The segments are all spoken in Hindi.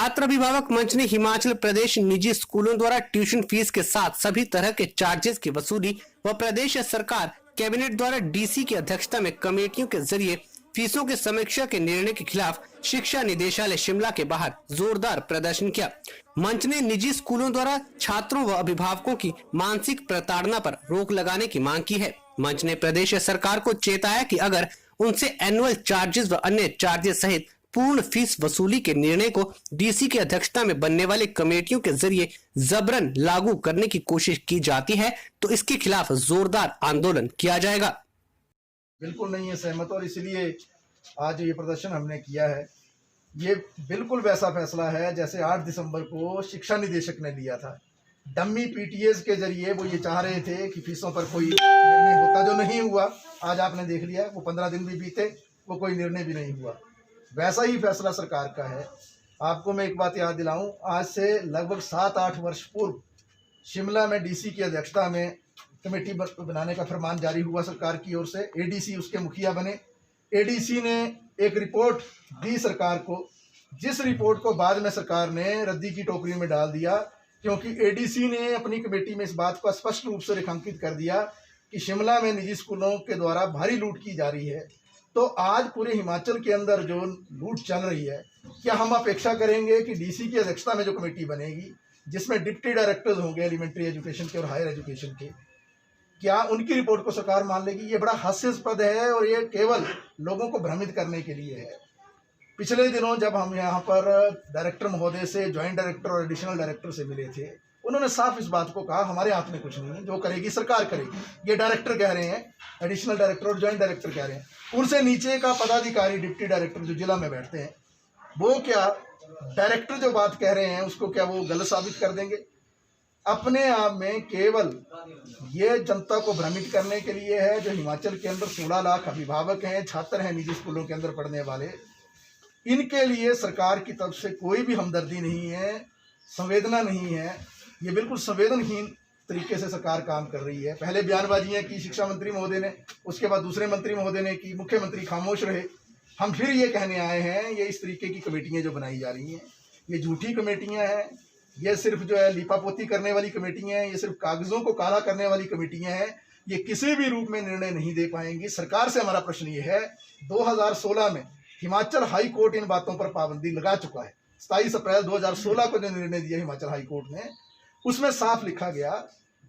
छात्र अभिभावक मंच ने हिमाचल प्रदेश निजी स्कूलों द्वारा ट्यूशन फीस के साथ सभी तरह के चार्जेस की वसूली व प्रदेश सरकार कैबिनेट द्वारा डीसी की अध्यक्षता में कमेटियों के जरिए फीसों की समीक्षा के निर्णय के खिलाफ शिक्षा निदेशालय शिमला के बाहर जोरदार प्रदर्शन किया। मंच ने निजी स्कूलों द्वारा छात्रों व अभिभावकों की मानसिक प्रताड़ना पर रोक लगाने की मांग की है। मंच ने प्रदेश सरकार को चेताया कि अगर उनसे एनुअल चार्जेस व अन्य चार्जेस सहित पूर्ण फीस वसूली के निर्णय को डीसी की अध्यक्षता में बनने वाली कमेटियों के जरिए जबरन लागू करने की कोशिश की जाती है तो इसके खिलाफ जोरदार आंदोलन किया जाएगा। बिल्कुल नहीं है सहमत, और इसलिए आज ये प्रदर्शन हमने किया है। ये बिल्कुल वैसा फैसला है जैसे 8 दिसंबर को शिक्षा निदेशक ने लिया था। डम्मी पीटीएस के जरिए वो ये चाह रहे थे कि फीसों पर कोई निर्णय होता, जो नहीं हुआ। आज आपने देख लिया, वो 15 दिन भी बीते, वो कोई निर्णय भी नहीं हुआ। वैसा ही फैसला सरकार का है। आपको मैं एक बात याद दिलाऊं, आज से लगभग 7-8 वर्ष पूर्व शिमला में डीसी की अध्यक्षता में कमेटी बनाने का फरमान जारी हुआ सरकार की ओर से। एडीसी उसके मुखिया बने। एडीसी ने एक रिपोर्ट दी सरकार को, जिस रिपोर्ट को बाद में सरकार ने रद्दी की टोकरी में डाल दिया, क्योंकि एडीसी ने अपनी कमेटी में इस बात को स्पष्ट रूप से रेखांकित कर दिया कि शिमला में निजी स्कूलों के द्वारा भारी लूट की जा रही है। तो आज पूरे हिमाचल के अंदर जो लूट चल रही है, क्या हम अपेक्षा करेंगे कि डीसी की अध्यक्षता में जो कमेटी बनेगी, जिसमें डिप्टी डायरेक्टर्स होंगे एलिमेंट्री एजुकेशन के और हायर एजुकेशन के, क्या उनकी रिपोर्ट को सरकार मान लेगी? ये बड़ा हास्यास्पद है और ये केवल लोगों को भ्रमित करने के लिए है। पिछले दिनों जब हम यहाँ पर डायरेक्टर महोदय से, ज्वाइंट डायरेक्टर और एडिशनल डायरेक्टर से मिले थे, उन्होंने साफ इस बात को कहा, हमारे हाथ में कुछ नहीं है, जो करेगी सरकार करेगी। ये डायरेक्टर कह रहे हैं, एडिशनल डायरेक्टर और ज्वाइंट डायरेक्टर कह रहे हैं। उनसे नीचे का पदाधिकारी डिप्टी डायरेक्टर जो जिला में बैठते हैं, वो क्या डायरेक्टर जो बात कह रहे हैं उसको क्या वो गलत साबित कर देंगे? अपने आप में केवल ये जनता को भ्रमित करने के लिए है। जो हिमाचल के अंदर 16 लाख अभिभावक हैं, छात्र हैं निजी स्कूलों के अंदर पढ़ने वाले, इनके लिए सरकार की तरफ से कोई भी हमदर्दी नहीं है, संवेदना नहीं है। ये बिल्कुल संवेदनहीन तरीके से सरकार काम कर रही है। पहले बयानबाजियां की शिक्षा मंत्री महोदय ने, उसके बाद दूसरे मंत्री महोदय ने की, मुख्यमंत्री खामोश रहे। हम फिर ये कहने आए हैं, ये इस तरीके की कमेटियां जो बनाई जा रही हैं, ये झूठी कमेटियां हैं। ये सिर्फ जो है लीपापोती करने वाली कमेटियां हैं, ये सिर्फ कागजों को काला करने वाली कमेटियां हैं। ये किसी भी रूप में निर्णय नहीं दे पाएंगी। सरकार से हमारा प्रश्न ये है, 2016 में हिमाचल हाई कोर्ट इन बातों पर पाबंदी लगा चुका है। 27 अप्रैल 2016 को जो निर्णय दिया हिमाचल हाई कोर्ट ने, उसमें साफ लिखा गया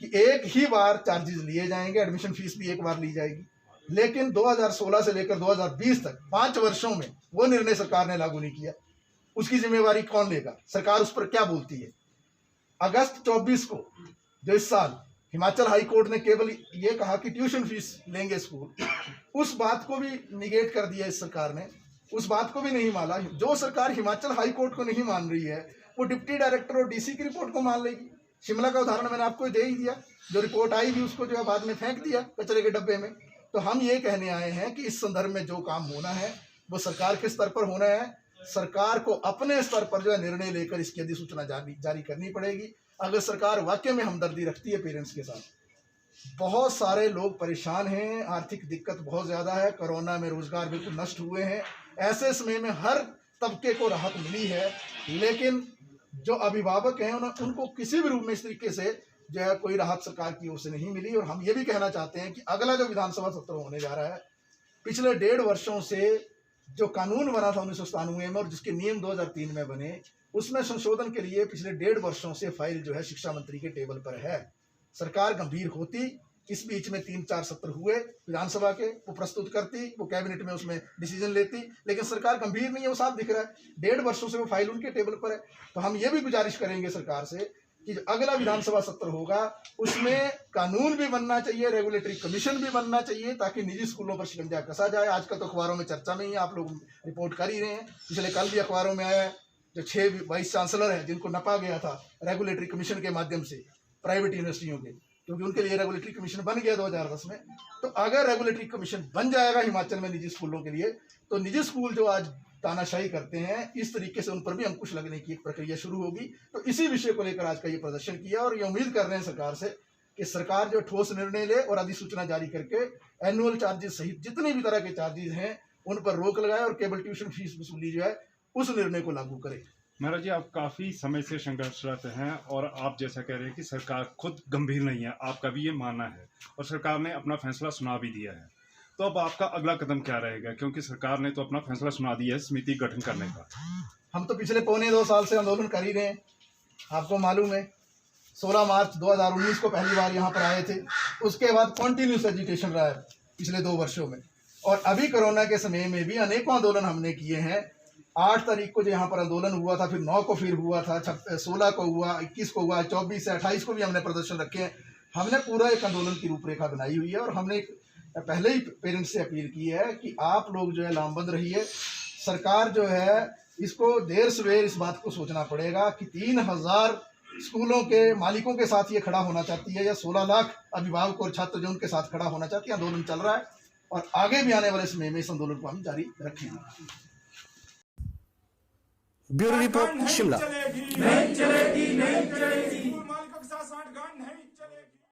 कि एक ही बार चार्जेस लिए जाएंगे, एडमिशन फीस भी एक बार ली जाएगी। लेकिन 2016 से लेकर 2020 तक 5 वर्षों में वो निर्णय सरकार ने लागू नहीं किया। उसकी जिम्मेवारी कौन लेगा? सरकार उस पर क्या बोलती है? अगस्त 24 को जो इस साल हिमाचल हाई कोर्ट ने केवल ये कहा कि ट्यूशन फीस लेंगे स्कूल, उस बात को भी निगेट कर दिया इस सरकार ने, उस बात को भी नहीं माना। जो सरकार हिमाचल हाई कोर्ट को नहीं मान रही है, वो डिप्टी डायरेक्टर और डीसी की रिपोर्ट को मान लेगी। शिमला का उदाहरण मैंने आपको दे ही दिया। जो रिपोर्ट आई थी उसको जो है बाद में फेंक दिया कचरे के डब्बे में। तो हम ये कहने आए हैं कि इस संदर्भ में जो काम होना है वो सरकार के स्तर पर होना है। सरकार को अपने स्तर पर जो है निर्णय लेकर इसकी अधिसूचना जारी करनी पड़ेगी। अगर सरकार वाकई में हमदर्दी रखती है पेरेंट्स के साथ। बहुत सारे लोग परेशान हैं, आर्थिक दिक्कत बहुत ज़्यादा है, कोरोना में रोजगार बिल्कुल नष्ट हुए हैं। ऐसे समय में हर तबके को राहत मिली है, लेकिन जो अभिभावक हैं उनको किसी भी रूप में इस तरीके से जो है कोई राहत सरकार की ओर से नहीं मिली। और हम ये भी कहना चाहते हैं कि अगला जो विधानसभा सत्र होने जा रहा है, पिछले 1.5 वर्षों से जो कानून बना था 1997 में और जिसके नियम 2003 में बने, उसमें संशोधन के लिए पिछले 1.5 वर्षों से फाइल जो है शिक्षा मंत्री के टेबल पर है। सरकार गंभीर होती, इस बीच में 3-4 सत्र हुए विधानसभा के, वो प्रस्तुत करती, वो कैबिनेट में उसमें डिसीजन लेती, लेकिन सरकार गंभीर नहीं है, वो साफ दिख रहा है। 1.5 वर्षों से वो फाइल उनके टेबल पर है। तो हम ये भी गुजारिश करेंगे सरकार से कि जो अगला विधानसभा सत्र होगा उसमें कानून भी बनना चाहिए, रेगुलेटरी कमीशन भी बनना चाहिए, ताकि निजी स्कूलों पर शिकंजा कसा जाए। आजकल तो अखबारों में चर्चा में ही है, आप लोग रिपोर्ट कर ही रहे हैं। पिछले कल भी अखबारों में आया है, जो 6 वाइस चांसलर हैं जिनको नपा गया था रेगुलेटरी कमीशन के माध्यम से प्राइवेट यूनिवर्सिटियों के, क्योंकि उनके लिए रेगुलेटरी कमीशन बन गया 2010 में। तो अगर रेगुलेटरी कमीशन बन जाएगा हिमाचल में निजी स्कूलों के लिए, तो निजी स्कूल जो आज तानाशाही करते हैं, इस तरीके से उन पर भी अंकुश लगने की एक प्रक्रिया शुरू होगी। तो इसी विषय को लेकर आज का ये प्रदर्शन किया और ये उम्मीद कर रहे हैं सरकार से कि सरकार जो ठोस निर्णय ले और अधिसूचना जारी करके एनुअल चार्जेस सहित जितने भी तरह के चार्जेस हैं उन पर रोक लगाए और केवल ट्यूशन फीस वसूली जो है उस निर्णय को लागू करे। महाराज जी, आप काफ़ी समय से संघर्षरत हैं और आप जैसा कह रहे हैं कि सरकार खुद गंभीर नहीं है, आपका भी ये मानना है और सरकार ने अपना फैसला सुना भी दिया है। तो अब आपका अगला कदम क्या रहेगा, क्योंकि सरकार ने तो अपना फैसला सुना दिया है समिति गठन करने का। हम तो पिछले 2.25 साल से आंदोलन कर ही रहे हैं। आपको मालूम है 16 मार्च 2019 को पहली बार यहाँ पर आए थे, उसके बाद कंटिन्यूस एजिटेशन रहा है पिछले 2 वर्षों में, और अभी कोरोना के समय में भी अनेकों आंदोलन हमने किए हैं। 8 तारीख को जो यहाँ पर आंदोलन हुआ था, फिर 9 को फिर हुआ था, 16 को हुआ, 21 को हुआ, 24 से 28 को भी हमने प्रदर्शन रखे हैं। हमने पूरा एक आंदोलन की रूपरेखा बनाई हुई है और हमने पहले ही पेरेंट्स से अपील की है कि आप लोग जो है लामबंद रहिए। सरकार जो है इसको देर सवेर इस बात को सोचना पड़ेगा कि 3000 स्कूलों के मालिकों के साथ ये खड़ा होना चाहती है या 16 लाख अभिभावक और छात्र जो उनके साथ खड़ा होना चाहती है। आंदोलन चल रहा है और आगे भी आने वाले समय में इस आंदोलन को हम जारी रखेंगे। Bureau report Shimla.